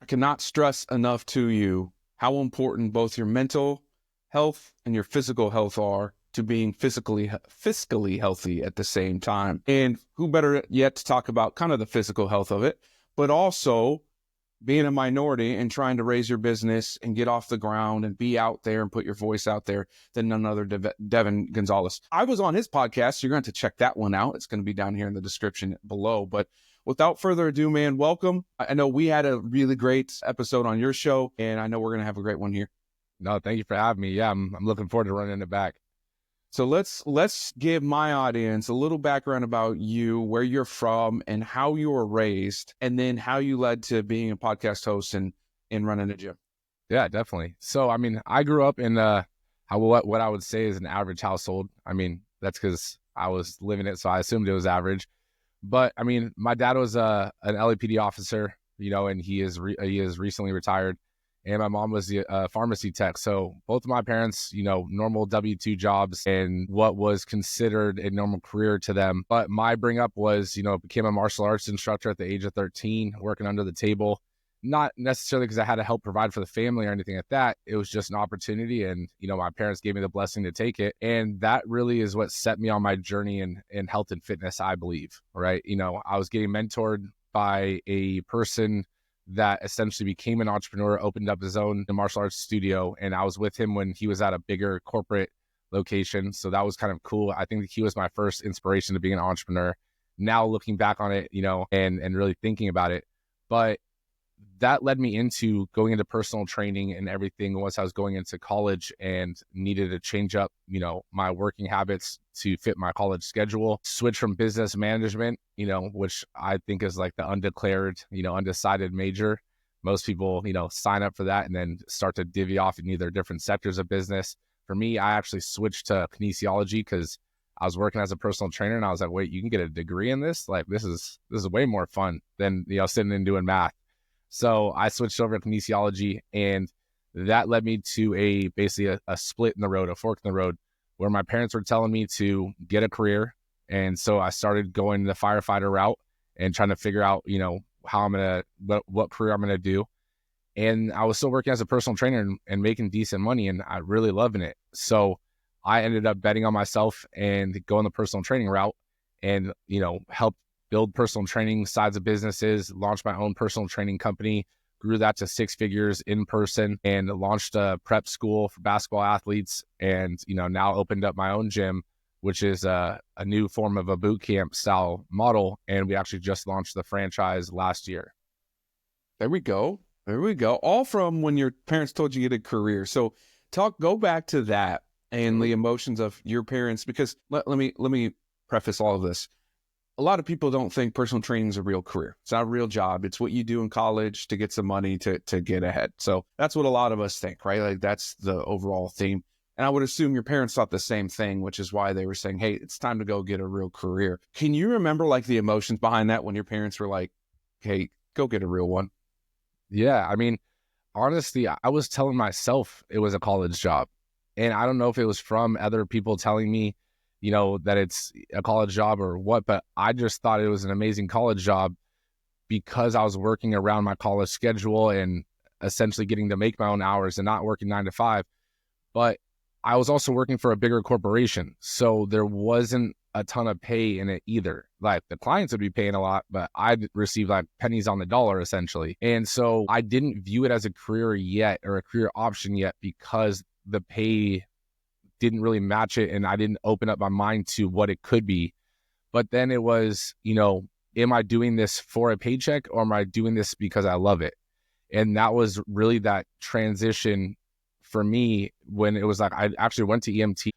Cannot stress enough to you how important both your mental health and your physical health are to being fiscally healthy at the same time. And who better yet to talk about kind of the physical health of it, but also being a minority and trying to raise your business and get off the ground and be out there and put your voice out there than none other Devan Gonzalez. I was on his podcast. You're going to check that one out. It's going to be down here in the description below. But without further ado, man, welcome. I know we had a really great episode on your show, and I know we're going to have a great one here. No, thank you for having me. Yeah, I'm looking forward to running it back. So let's give my audience a little background about you, where you're from, and how you were raised, and then how you led to being a podcast host and running a gym. Yeah, definitely. So, I mean, I grew up in what I would say is an average household. I mean, that's because I was living it, so I assumed it was average. But I mean, my dad was an LAPD officer, and he is recently retired. And my mom was a pharmacy tech. So both of my parents, normal W-2 jobs and what was considered a normal career to them. But my bring up was, became a martial arts instructor at the age of 13, working under the table. Not necessarily because I had to help provide for the family or anything like that. It was just an opportunity. And, my parents gave me the blessing to take it. And that really is what set me on my journey in health and fitness, I believe, right? I was getting mentored by a person that essentially became an entrepreneur, opened up his own martial arts studio. And I was with him when he was at a bigger corporate location. So that was kind of cool. I think that he was my first inspiration to being an entrepreneur. Now looking back on it, and really thinking about it. But that led me into going into personal training and everything once I was going into college and needed to change up, my working habits to fit my college schedule, switch from business management, which I think is like the undeclared, undecided major. Most people, sign up for that and then start to divvy off in either different sectors of business. For me, I actually switched to kinesiology because I was working as a personal trainer and I was like, wait, you can get a degree in this? Like, this is way more fun than, sitting and doing math. So I switched over to kinesiology, and that led me to basically a split in the road, a fork in the road, where my parents were telling me to get a career. And so I started going the firefighter route and trying to figure out, how I'm going to, what career I'm going to do. And I was still working as a personal trainer and making decent money, and I really loving it. So I ended up betting on myself and going the personal training route and, help build personal training sides of businesses, launched my own personal training company, grew that to 6 figures in person, and launched a prep school for basketball athletes. And, now opened up my own gym, which is a new form of a boot camp style model. And we actually just launched the franchise last year. There we go. All from when your parents told you to get a career. So go back to that and the emotions of your parents, because let me preface all of this. A lot of people don't think personal training is a real career. It's not a real job. It's what you do in college to get some money to get ahead. So that's what a lot of us think, right? Like, that's the overall theme. And I would assume your parents thought the same thing, which is why they were saying, hey, it's time to go get a real career. Can you remember like the emotions behind that when your parents were like, hey, go get a real one? Yeah. I mean, honestly, I was telling myself it was a college job. And I don't know if it was from other people telling me, that it's a college job or what, but I just thought it was an amazing college job because I was working around my college schedule and essentially getting to make my own hours and not working 9 to 5. But I was also working for a bigger corporation. So there wasn't a ton of pay in it either. Like, the clients would be paying a lot, but I'd receive like pennies on the dollar essentially. And so I didn't view it as a career yet or a career option yet because the pay didn't really match it, and I didn't open up my mind to what it could be. But then it was, am I doing this for a paycheck or am I doing this because I love it? And that was really that transition for me when it was like, I actually went to EMT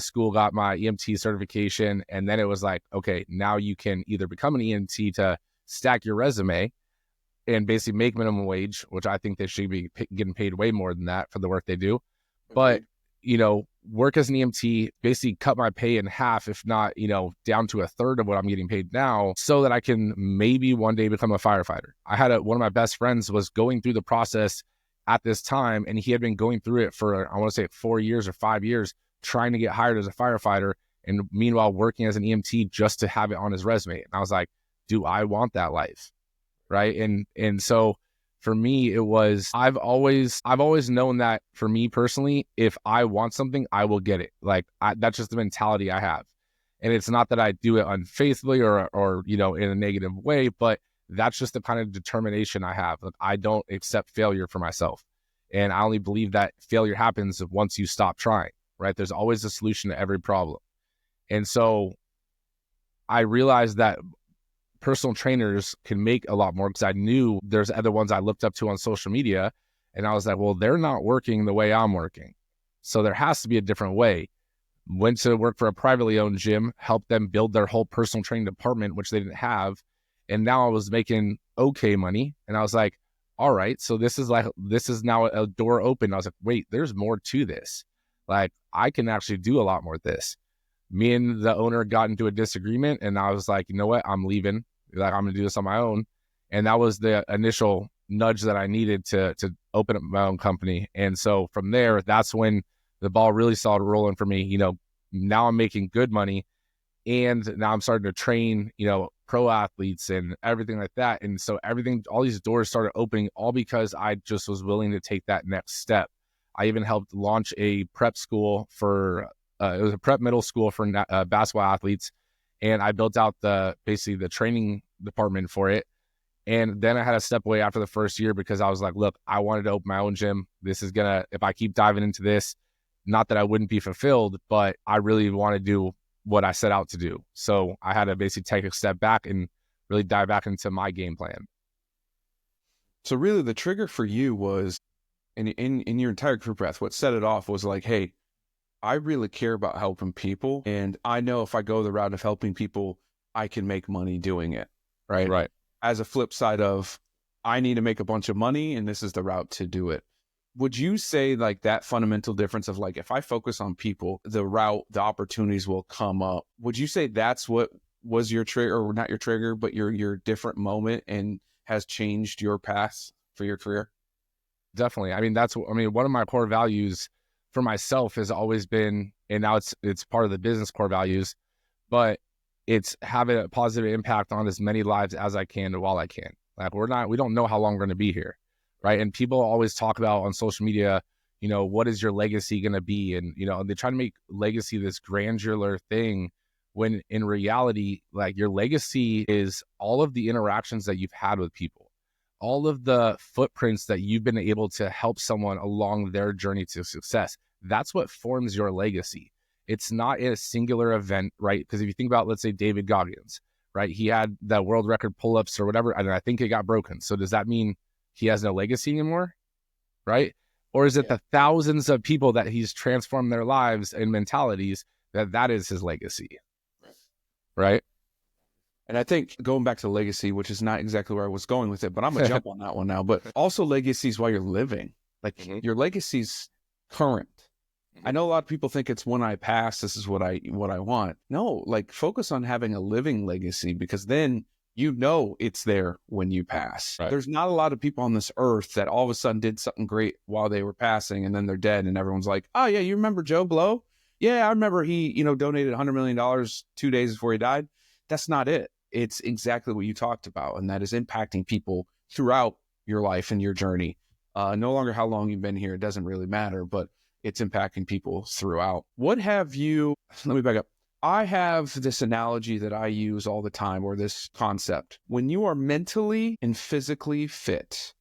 school, got my EMT certification. And then it was like, okay, now you can either become an EMT to stack your resume and basically make minimum wage, which I think they should be getting paid way more than that for the work they do. But, work as an EMT, basically cut my pay in half, if not, down to a third of what I'm getting paid now, so that I can maybe one day become a firefighter. I had one of my best friends was going through the process at this time, and he had been going through it for, I want to say 4 years or 5 years, trying to get hired as a firefighter, and meanwhile working as an EMT just to have it on his resume. And I was like, do I want that life? Right. And so For me, it was, I've always known that for me personally, if I want something, I will get it. Like that's just the mentality I have. And it's not that I do it unfaithfully or, you know, in a negative way, but that's just the kind of determination I have. Like, I don't accept failure for myself. And I only believe that failure happens once you stop trying, right? There's always a solution to every problem. And so I realized that personal trainers can make a lot more, because I knew there's other ones I looked up to on social media, and I was like, well, they're not working the way I'm working. So there has to be a different way. Went to work for a privately owned gym, helped them build their whole personal training department, which they didn't have. And now I was making okay money. And I was like, all right, so this is now a door open. I was like, wait, there's more to this. Like, I can actually do a lot more with this. Me and the owner got into a disagreement, and I was like, you know what, I'm leaving. Like, I'm gonna do this on my own. And that was the initial nudge that I needed to open up my own company. And so from there, that's when the ball really started rolling for me. You know, now I'm making good money, and now I'm starting to train, you know, pro athletes and everything like that. And so all these doors started opening, all because I just was willing to take that next step. I even helped launch a prep school for it was a prep middle school for basketball athletes, and I built out basically the training department for it. And then I had to step away after the first year because I was like, look, I wanted to open my own gym. This is if I keep diving into this, not that I wouldn't be fulfilled, but I really want to do what I set out to do. So I had to basically take a step back and really dive back into my game plan. So really the trigger for you was in your entire career path, what set it off was like, hey, I really care about helping people. And I know if I go the route of helping people, I can make money doing it. Right. Right. As a flip side of, I need to make a bunch of money and this is the route to do it. Would you say like that fundamental difference of like, if I focus on people, the opportunities will come up? Would you say that's what was your trigger, or not your trigger, but your different moment and has changed your path for your career? Definitely. I mean, one of my core values for myself has always been, and now it's part of the business core values, but it's having a positive impact on as many lives as I can while I can. Like, we don't know how long we're going to be here. Right. And people always talk about on social media, you know, what is your legacy going to be? And, you know, they try to make legacy this granular thing, when in reality, like, your legacy is all of the interactions that you've had with people, all of the footprints that you've been able to help someone along their journey to success. That's what forms your legacy. It's not a singular event, right? Because if you think about, let's say, David Goggins, right? He had that world record pull-ups or whatever, and I think it got broken. So does that mean he has no legacy anymore, right? Or is it the thousands of people that he's transformed their lives and mentalities that is his legacy, right? And I think going back to legacy, which is not exactly where I was going with it, but I'm gonna jump on that one now. But also legacy is while you're living. Like, your legacy's current. I know a lot of people think it's when I pass, this is what I want. No, like, focus on having a living legacy, because then you know it's there when you pass. Right. There's not a lot of people on this earth that all of a sudden did something great while they were passing, and then they're dead, and everyone's like, oh yeah, you remember Joe Blow? Yeah, I remember he, donated $100 million 2 days before he died. That's not it. It's exactly what you talked about, and that is impacting people throughout your life and your journey. No longer how long you've been here, it doesn't really matter, but it's impacting people throughout. Let me back up. I have this analogy that I use all the time, or this concept. When you are mentally and physically fit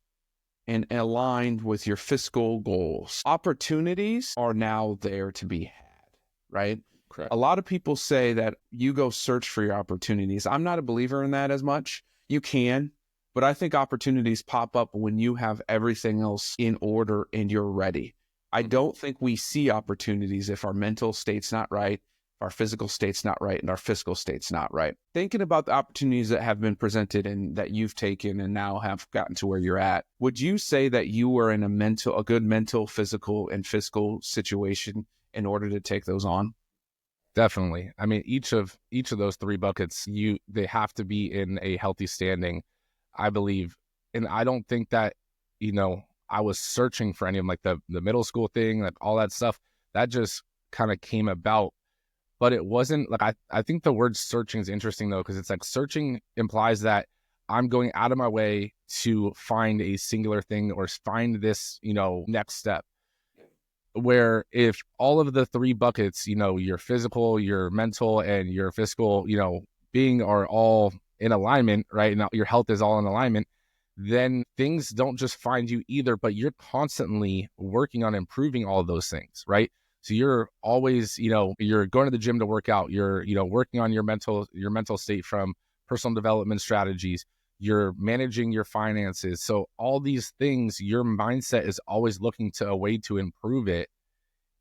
and aligned with your fiscal goals, opportunities are now there to be had, right? Correct. A lot of people say that you go search for your opportunities. I'm not a believer in that as much. You can, but I think opportunities pop up when you have everything else in order and you're ready. I don't think we see opportunities if our mental state's not right, our physical state's not right, and our fiscal state's not right. Thinking about the opportunities that have been presented and that you've taken and now have gotten to where you're at, would you say that you were in a good mental, physical, and fiscal situation in order to take those on? Definitely. I mean, each of those three buckets, they have to be in a healthy standing, I believe. And I don't think that, I was searching for any of them, like the middle school thing, like all that stuff. That just kind of came about. But it wasn't like, I think the word searching is interesting though, because it's like searching implies that I'm going out of my way to find a singular thing or find this, next step. Where if all of the three buckets, your physical, your mental, and your fiscal, being are all in alignment, right? Now your health is all in alignment, then things don't just find you either, but you're constantly working on improving all of those things, right? So you're always, you're going to the gym to work out. You're, working on your mental state from personal development strategies. You're managing your finances. So all these things, your mindset is always looking to a way to improve it.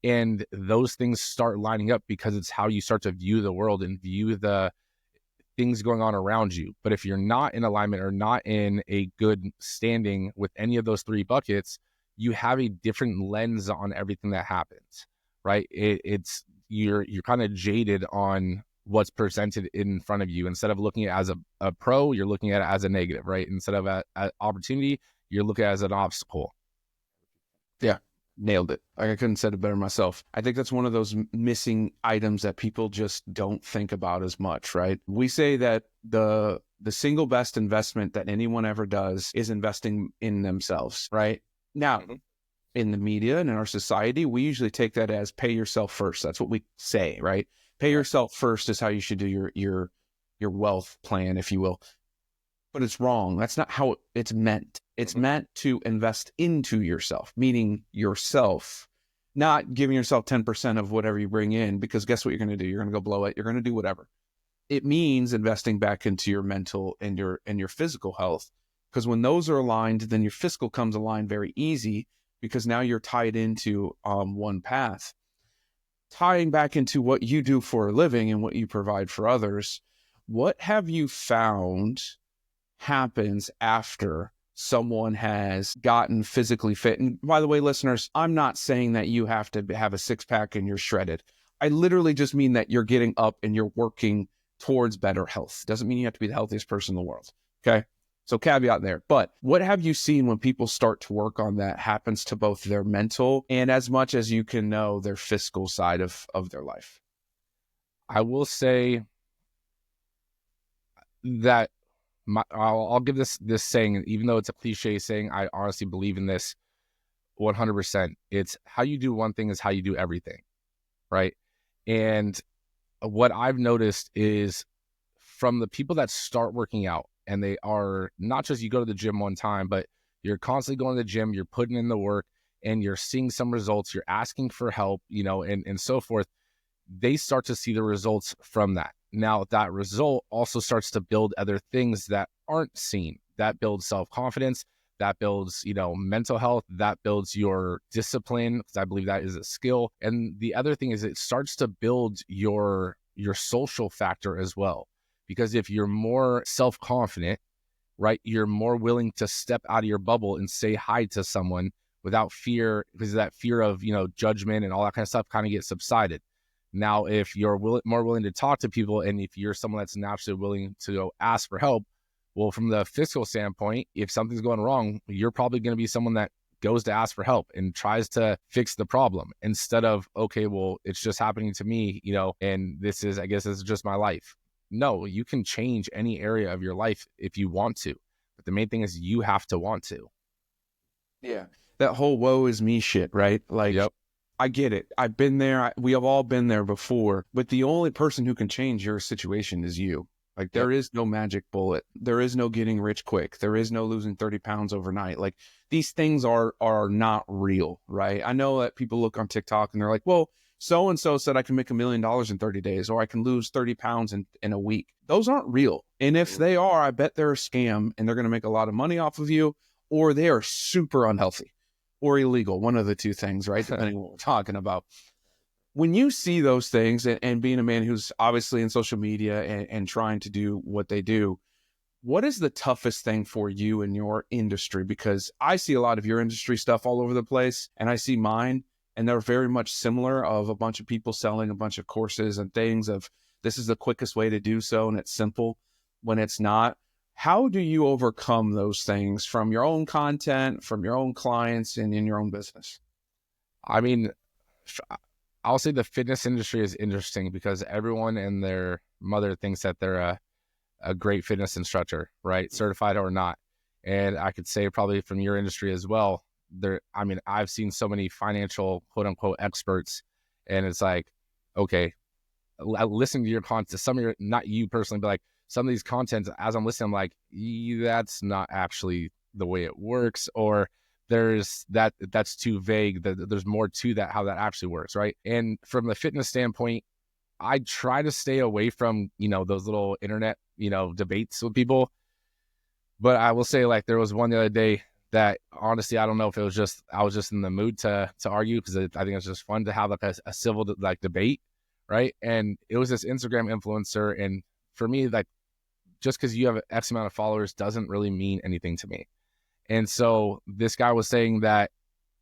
And those things start lining up because it's how you start to view the world and view the things going on around you. But if you're not in alignment or not in a good standing with any of those three buckets, you have a different lens on everything that happens, right? It's you're kind of jaded on what's presented in front of you. Instead of looking at it as a pro, you're looking at it as a negative, right? Instead of an opportunity, you're looking at it as an obstacle. Yeah, nailed it. Like, I couldn't have said it better myself. I think that's one of those missing items that people just don't think about as much, right? We say that the single best investment that anyone ever does is investing in themselves, right? Now, in the media and in our society, we usually take that as pay yourself first. That's what we say, right? Pay yourself first is how you should do your wealth plan, if you will. But it's wrong. That's not how it's meant. It's meant to invest into yourself, meaning yourself, not giving yourself 10% of whatever you bring in, because guess what you're going to do? You're going to go blow it. You're going to do whatever. It means investing back into your mental and your physical health, because when those are aligned, then your fiscal comes aligned very easy, because now you're tied into one path. Tying back into what you do for a living and what you provide for others, what have you found happens after someone has gotten physically fit? And by the way, listeners, I'm not saying that you have to have a six-pack and you're shredded. I literally just mean that you're getting up and you're working towards better health. Doesn't mean you have to be the healthiest person in the world. Okay. So caveat there. But what have you seen when people start to work on that happens to both their mental and, as much as you can know, their fiscal side of their life? I will say that I'll give this saying, even though it's a cliche saying, I honestly believe in this 100%. It's how you do one thing is how you do everything, right? And what I've noticed is from the people that start working out, and they are not just you go to the gym one time, but you're constantly going to the gym, you're putting in the work, and you're seeing some results, you're asking for help, and so forth. They start to see the results from that. Now, that result also starts to build other things that aren't seen. That builds self-confidence, that builds, mental health, that builds your discipline, because I believe that is a skill. And the other thing is it starts to build your social factor as well. Because if you're more self-confident, right, you're more willing to step out of your bubble and say hi to someone without fear, because that fear of, judgment and all that kind of stuff kind of gets subsided. Now, if you're more willing to talk to people, and if you're someone that's naturally willing to go ask for help, well, from the fiscal standpoint, if something's going wrong, you're probably going to be someone that goes to ask for help and tries to fix the problem, instead of, okay, well, it's just happening to me, and this is just my life. No, you can change any area of your life if you want to. But the main thing is you have to want to. Yeah. That whole woe is me shit, right? Like, Yep. I get it. I've been there. We have all been there before. But the only person who can change your situation is you. Like, there is no magic bullet. There is no getting rich quick. There is no losing 30 pounds overnight. Like, these things are not real, right? I know that people look on TikTok and they're like, well, so-and-so said I can make $1 million in 30 days, or I can lose 30 pounds in a week. Those aren't real. And if they are, I bet they're a scam and they're going to make a lot of money off of you, or they are super unhealthy or illegal. One of the two things, right? Depending on what we're talking about. When you see those things, and being a man who's obviously in social media and trying to do what they do, what is the toughest thing for you in your industry? Because I see a lot of your industry stuff all over the place, and I see mine, and they're very much similar, of a bunch of people selling a bunch of courses and things of, this is the quickest way to do so, and it's simple when it's not. How do you overcome those things from your own content, from your own clients, and in your own business? I mean, I'll say the fitness industry is interesting because everyone and their mother thinks that they're a great fitness instructor, right? Certified or not. And I could say probably from your industry as well, I've seen so many financial quote unquote experts, and it's like, okay, listening to your content, some of your, not you personally, but like some of these contents, as I'm listening, I'm like, that's not actually the way it works, or that's too vague. There's more to that, how that actually works, right? And from the fitness standpoint, I try to stay away from, those little internet, debates with people. But I will say, like, there was one the other day that honestly, I don't know if it was just, I was just in the mood to argue, because I think it's just fun to have like a civil like debate, right? And it was this Instagram influencer. And for me, like, just because you have X amount of followers doesn't really mean anything to me. And so this guy was saying that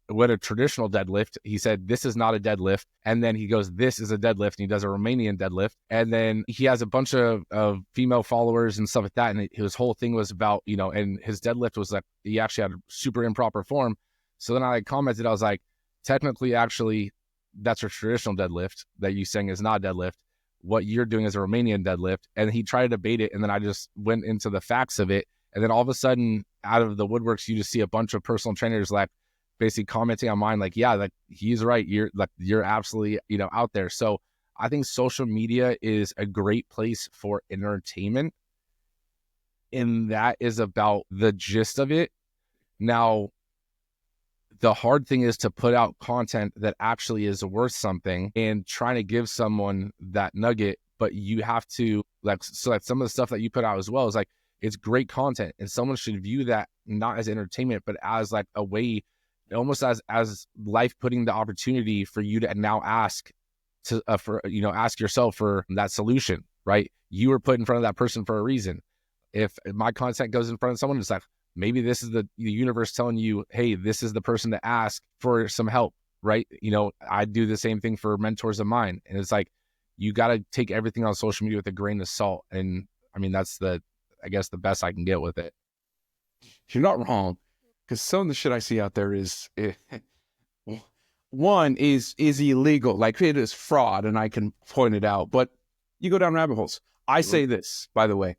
with a traditional deadlift, he said, this is not a deadlift. And then he goes, this is a deadlift. And he does a Romanian deadlift. And then he has a bunch of female followers and stuff like that. And his whole thing was about, and his deadlift was like, he actually had a super improper form. So then I commented, I was like, technically, actually, that's a traditional deadlift that you saying is not a deadlift. What you're doing is a Romanian deadlift. And he tried to debate it. And then I just went into the facts of it. And then all of a sudden, out of the woodworks, you just see a bunch of personal trainers like basically commenting on mine, like, yeah, like, he's right. You're absolutely, out there. So I think social media is a great place for entertainment. And that is about the gist of it. Now, the hard thing is to put out content that actually is worth something and trying to give someone that nugget, but you have to like some of the stuff that you put out as well is like, it's great content, and someone should view that not as entertainment, but as like a way, almost as life putting the opportunity for you to now ask ask yourself for that solution, right? You were put in front of that person for a reason. If my content goes in front of someone, it's like, maybe this is the universe telling you, hey, this is the person to ask for some help, right? I do the same thing for mentors of mine. And it's like, you got to take everything on social media with a grain of salt. And I mean, that's I guess the best I can get with it. You're not wrong, because some of the shit I see out there is, one is illegal. Like, it is fraud, and I can point it out. But you go down rabbit holes. I say this, by the way.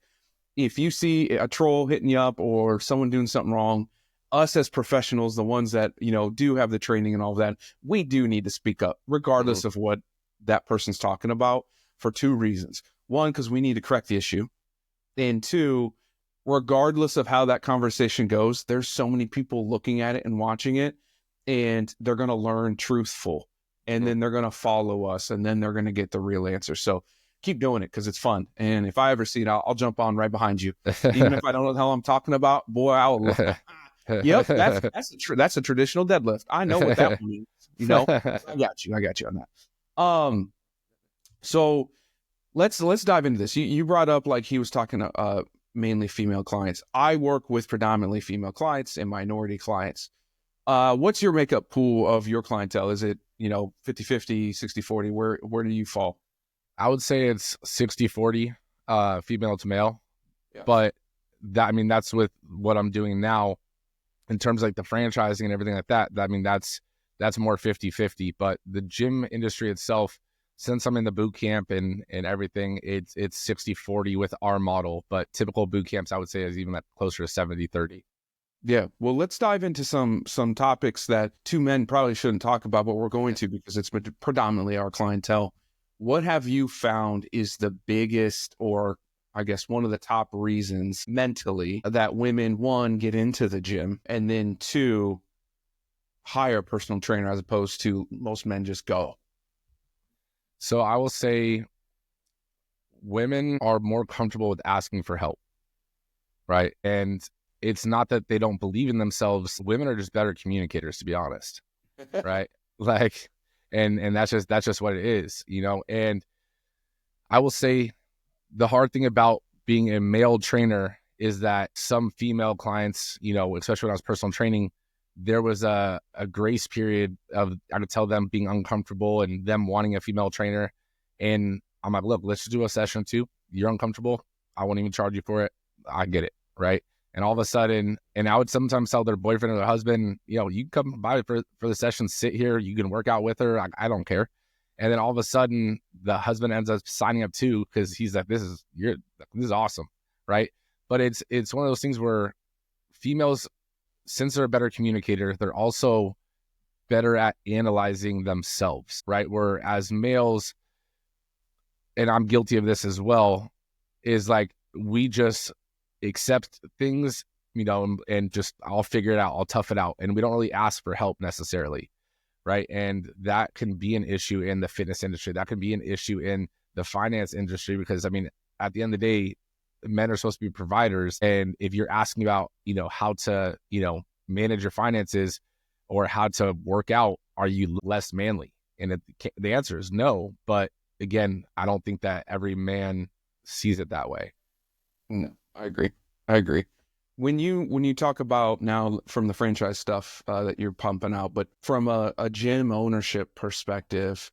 If you see a troll hitting you up or someone doing something wrong, us as professionals, the ones that, do have the training and all of that, we do need to speak up, regardless of what that person's talking about, for two reasons. One, because we need to correct the issue. And two, regardless of how that conversation goes, there's so many people looking at it and watching it, and they're going to learn truthful, and then they're going to follow us, and then they're going to get the real answer. So keep doing it, because it's fun. And if I ever see it, I'll jump on right behind you. Even if I don't know the hell I'm talking about, boy, I'll yep, that's a traditional deadlift. I know what that means. I got you on that. So let's dive into this. You brought up, like, he was talking to mainly female clients. I work with predominantly female clients and minority clients. What's your makeup pool of your clientele? Is it 50-50, 60-40? Where do you fall? I would say it's 60-40 female to male. Yeah. But that's with what I'm doing now in terms of like the franchising and everything like that. That's more 50-50. But the gym industry itself, since I'm in the boot camp and everything, it's 60-40 with our model. But typical boot camps, I would say, is even like closer to 70-30. Yeah. Well, let's dive into some topics that two men probably shouldn't talk about, but we're going to, because it's predominantly our clientele. What have you found is the biggest, or I guess one of the top reasons mentally that women, one, get into the gym, and then two, hire a personal trainer, as opposed to most men just go? So I will say women are more comfortable with asking for help, right? And it's not that they don't believe in themselves. Women are just better communicators, to be honest, right? Like, and that's just what it is, And I will say the hard thing about being a male trainer is that some female clients, especially when I was personal training, there was a grace period of, I could tell them being uncomfortable and them wanting a female trainer. And I'm like, look, let's just do a session or two. You're uncomfortable. I won't even charge you for it. I get it. Right. And all of a sudden, and I would sometimes tell their boyfriend or their husband, you can come by for the session, sit here, you can work out with her. I don't care. And then all of a sudden the husband ends up signing up too, because he's like, this is awesome. right? But it's one of those things where females, since they're a better communicator, they're also better at analyzing themselves, right? Whereas males, and I'm guilty of this as well, is like we just accept things, and just I'll figure it out, I'll tough it out, and we don't really ask for help necessarily, right? And that can be an issue in the fitness industry. That can be an issue in the finance industry, because I mean, at the end of the day, men are supposed to be providers, and if you're asking about, how to, manage your finances or how to work out, are you less manly? And the answer is no. But again, I don't think that every man sees it that way. No, I agree. When you talk about now from the franchise stuff that you're pumping out, but from a gym ownership perspective,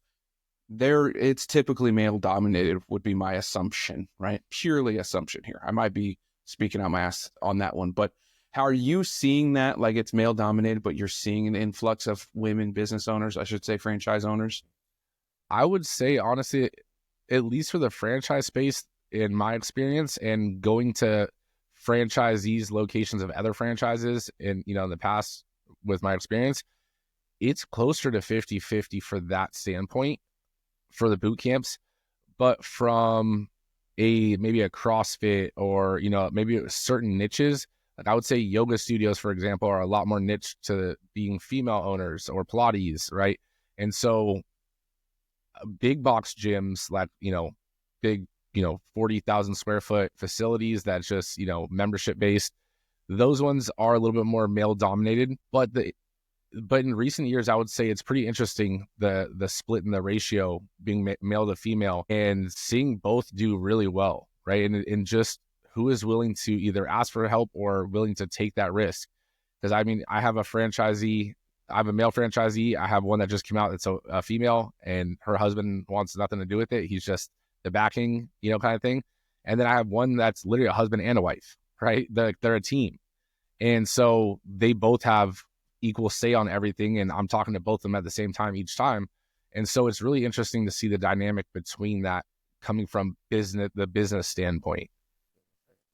it's typically male dominated would be my assumption, right? Purely assumption here. I might be speaking out my ass on that one, but how are you seeing that? Like it's male dominated, but you're seeing an influx of women business owners, I should say franchise owners? I would say, honestly, at least for the franchise space, in my experience, and going to franchisees locations of other franchises in the past with my experience, it's closer to 50-50 for that standpoint for the boot camps. But from maybe a CrossFit or maybe certain niches, like I would say yoga studios, for example, are a lot more niche to being female owners, or Pilates, right? And so big box gyms, like big 40,000 square foot facilities that's just membership based, those ones are a little bit more male dominated. But in recent years, I would say it's pretty interesting, the split in the ratio being male to female, and seeing both do really well, right? And just who is willing to either ask for help or willing to take that risk. Because I mean, I have a male franchisee. I have one that just came out that's a female, and her husband wants nothing to do with it. He's just the backing, kind of thing. And then I have one that's literally a husband and a wife, right? They're a team. And so they both have equal say on everything. And I'm talking to both of them at the same time each time. And so it's really interesting to see the dynamic between that coming from the business standpoint.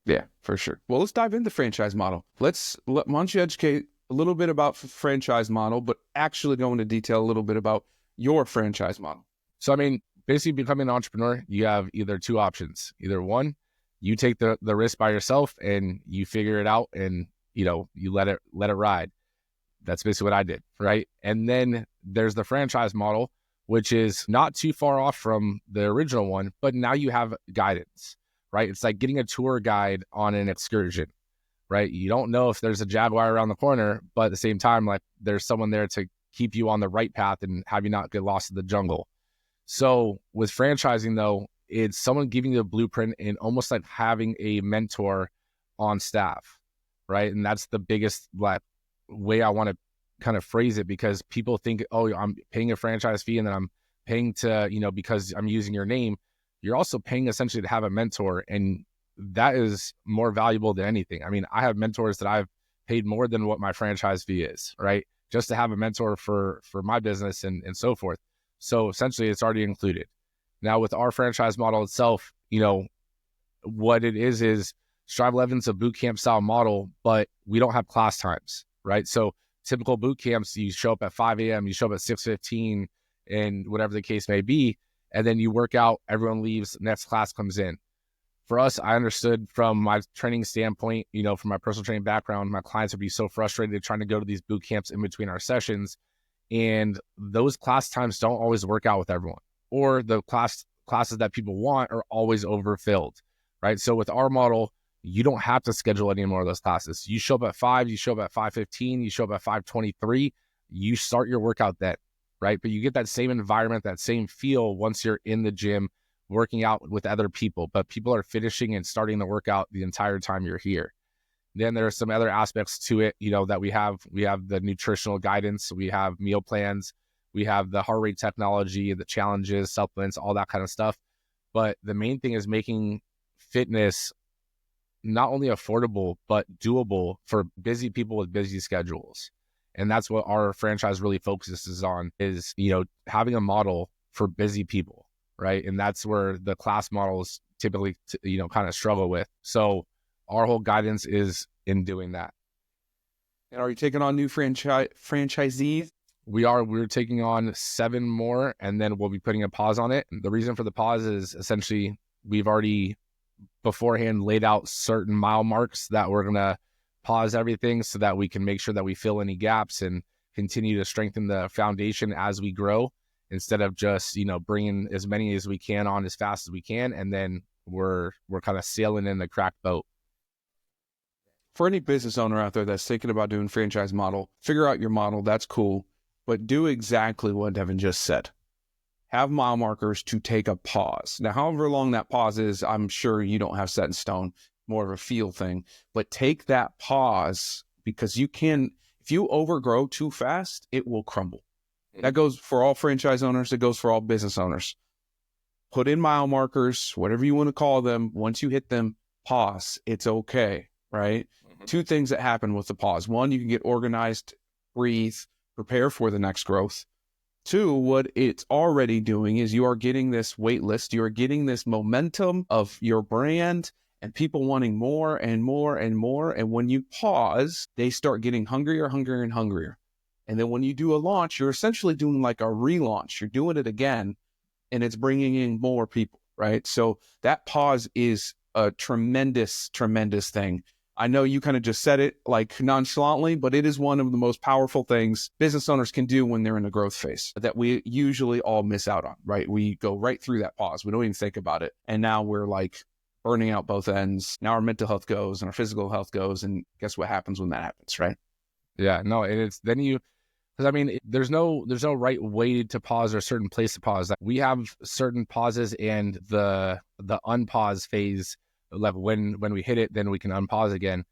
Yeah, for sure. Well, let's dive into franchise model. Why don't you educate a little bit about franchise model, but actually go into detail a little bit about your franchise model. So, I mean, basically becoming an entrepreneur, you have either two options. Either one, you take the risk by yourself and you figure it out, and you let it ride. That's basically what I did, right? And then there's the franchise model, which is not too far off from the original one, but now you have guidance, right? It's like getting a tour guide on an excursion, right? You don't know if there's a jaguar around the corner, but at the same time, like there's someone there to keep you on the right path and have you not get lost in the jungle. So with franchising though, it's someone giving you a blueprint and almost like having a mentor on staff, right? And that's the biggest way I want to kind of phrase it, because people think, oh, I'm paying a franchise fee and then I'm paying to, because I'm using your name. You're also paying essentially to have a mentor, and that is more valuable than anything. I mean, I have mentors that I've paid more than what my franchise fee is, right? Just to have a mentor for my business and so forth. So essentially it's already included. Now with our franchise model itself, what it is Strive 11's a boot camp style model, but we don't have class times, right? So typical boot camps, you show up at 5 a.m., you show up at 6:15, and whatever the case may be, and then you work out, everyone leaves, next class comes in. For us, I understood from my training standpoint, from my personal training background, my clients would be so frustrated trying to go to these boot camps in between our sessions. And those class times don't always work out with everyone, or the classes that people want are always overfilled, right? So with our model, you don't have to schedule any more of those classes. You show up at 5, you show up at 5:15, you show up at 5:23, you start your workout then, right? But you get that same environment, that same feel once you're in the gym working out with other people, but people are finishing and starting the workout the entire time you're here. Then there are some other aspects to it, that we have the nutritional guidance, we have meal plans, we have the heart rate technology, the challenges, supplements, all that kind of stuff. But the main thing is making fitness not only affordable, but doable for busy people with busy schedules. And that's what our franchise really focuses on, is, having a model for busy people, right? And that's where the class models typically, kind of struggle with. So our whole guidance is in doing that. And are you taking on new franchisees? We're taking on 7 more, and then we'll be putting a pause on it. The reason for the pause is essentially we've already beforehand laid out certain mile marks that we're going to pause everything so that we can make sure that we fill any gaps and continue to strengthen the foundation as we grow, instead of just, bringing as many as we can on as fast as we can. And then we're kind of sailing in the cracked boat. For any business owner out there that's thinking about doing franchise model, figure out your model. That's cool. But do exactly what Devan just said. Have mile markers to take a pause. Now, however long that pause is, I'm sure you don't have set in stone, more of a feel thing. But take that pause, because if you overgrow too fast, it will crumble. That goes for all franchise owners. It goes for all business owners. Put in mile markers, whatever you want to call them. Once you hit them, pause. It's okay, right? 2 things that happen with the pause. 1, you can get organized, breathe, prepare for the next growth. 2, what it's already doing is you are getting this wait list. You are getting this momentum of your brand and people wanting more and more and more. And when you pause, they start getting hungrier, hungrier, and hungrier. And then when you do a launch, you're essentially doing like a relaunch. You're doing it again, and it's bringing in more people, right? So that pause is a tremendous, tremendous thing. I know you kind of just said it like nonchalantly, but it is one of the most powerful things business owners can do when they're in a growth phase that we usually all miss out on, right? We go right through that pause. We don't even think about it. And now we're like burning out both ends. Now our mental health goes and our physical health goes. And guess what happens when that happens, right? Yeah, no, it's then because I mean, there's no right way to pause or a certain place to pause. We have certain pauses, and the unpause phase, like when we hit it, then we can unpause again.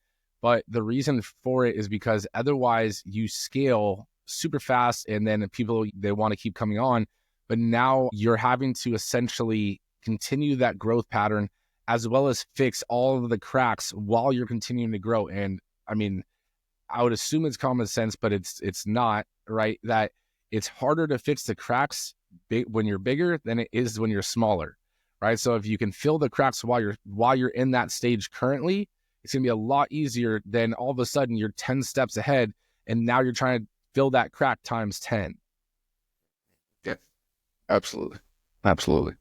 But the reason for it is because otherwise you scale super fast, and then people, they want to keep coming on. But now you're having to essentially continue that growth pattern as well as fix all of the cracks while you're continuing to grow. And I mean, I would assume it's common sense, but it's not, right? That it's harder to fix the cracks when you're bigger than it is when you're smaller, right? So if you can fill the cracks while you're in that stage currently, it's gonna be a lot easier than all of a sudden you're 10 steps ahead and now you're trying to fill that crack times 10. Yeah, absolutely. Absolutely.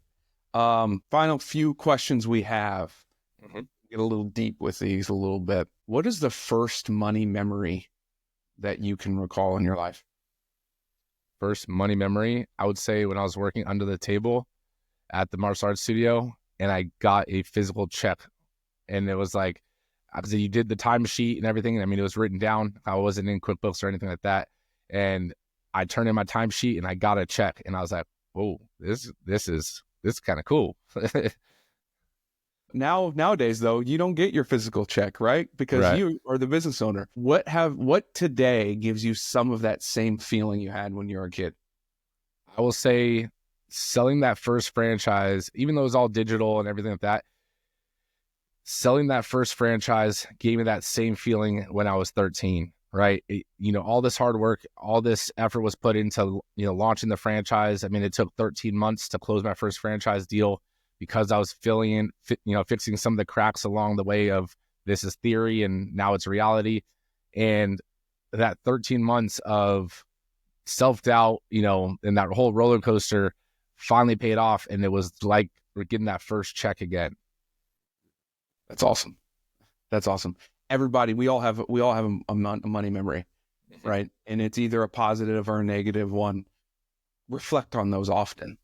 Final few questions we have. Get a little deep with these a little bit. What is the first money memory that you can recall in your life? First money memory, I would say when I was working under the table at the martial arts studio, and I got a physical check, and it was like, obviously you did the timesheet and everything. I mean, it was written down. I wasn't in QuickBooks or anything like that. And I turned in my timesheet and I got a check, and I was like, whoa, this is kind of cool. Nowadays, though, you don't get your physical check, right? Because Right. You are the business owner. What today gives you some of that same feeling you had when you were a kid? I will say selling that first franchise, even though it was all digital and everything like that, selling that first franchise gave me that same feeling when I was 13, right? All this hard work, all this effort was put into, launching the franchise. I mean, it took 13 months to close my first franchise deal because I was fixing some of the cracks along the way of this is theory and now it's reality. And that 13 months of self-doubt, and that whole roller coaster finally paid off. And it was like we're getting that first check again. That's awesome. That's awesome. Everybody, we all have a money memory, right? And it's either a positive or a negative one. Reflect on those often.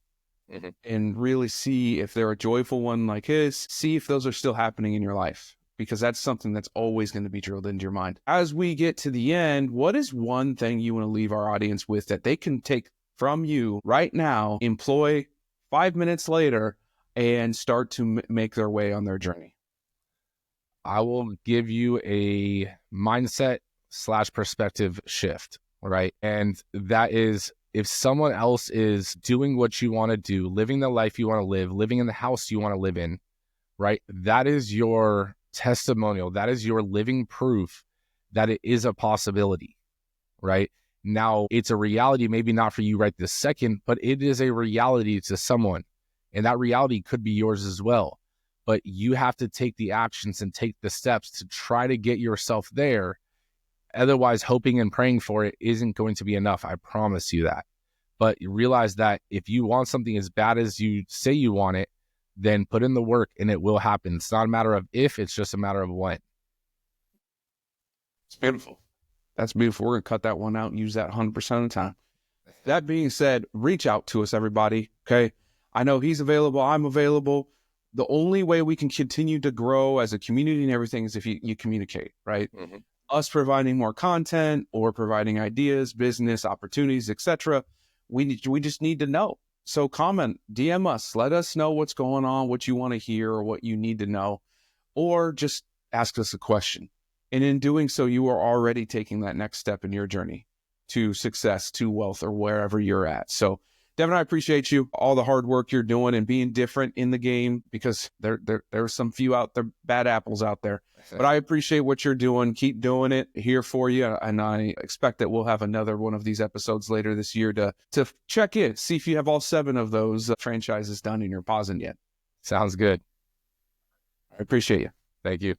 And really see if they're a joyful one like his, see if those are still happening in your life, because that's something that's always going to be drilled into your mind. As we get to the end, what is one thing you want to leave our audience with that they can take from you right now, employ 5 minutes later, and start to make their way on their journey? I will give you a mindset / perspective shift, right? And that is, if someone else is doing what you want to do, living the life you want to live, living in the house you want to live in, right? That is your testimonial. That is your living proof that it is a possibility, right? Now, it's a reality, maybe not for you right this second, but it is a reality to someone. And that reality could be yours as well. but you have to take the actions and take the steps to try to get yourself there. Otherwise, hoping and praying for it isn't going to be enough. I promise you that. But you realize that if you want something as bad as you say you want it, then put in the work and it will happen. It's not a matter of if, it's just a matter of when. It's beautiful. That's beautiful. We're going to cut that one out and use that 100% of the time. That being said, reach out to us, everybody. Okay. I know he's available. I'm available. The only way we can continue to grow as a community and everything is if you communicate, right? Mm-hmm. Us providing more content or providing ideas, business opportunities, etc. We just need to know. So comment, DM us, let us know what's going on, what you want to hear or what you need to know, or just ask us a question. And in doing so, you are already taking that next step in your journey to success, to wealth, or wherever you're at. So Devan, I appreciate you, all the hard work you're doing and being different in the game, because there are some few out there, bad apples out there. But I appreciate what you're doing. Keep doing it. Here for you. And I expect that we'll have another one of these episodes later this year to check in, see if you have all 7 of those franchises done and you're pausing yet. Sounds good. I appreciate you. Thank you.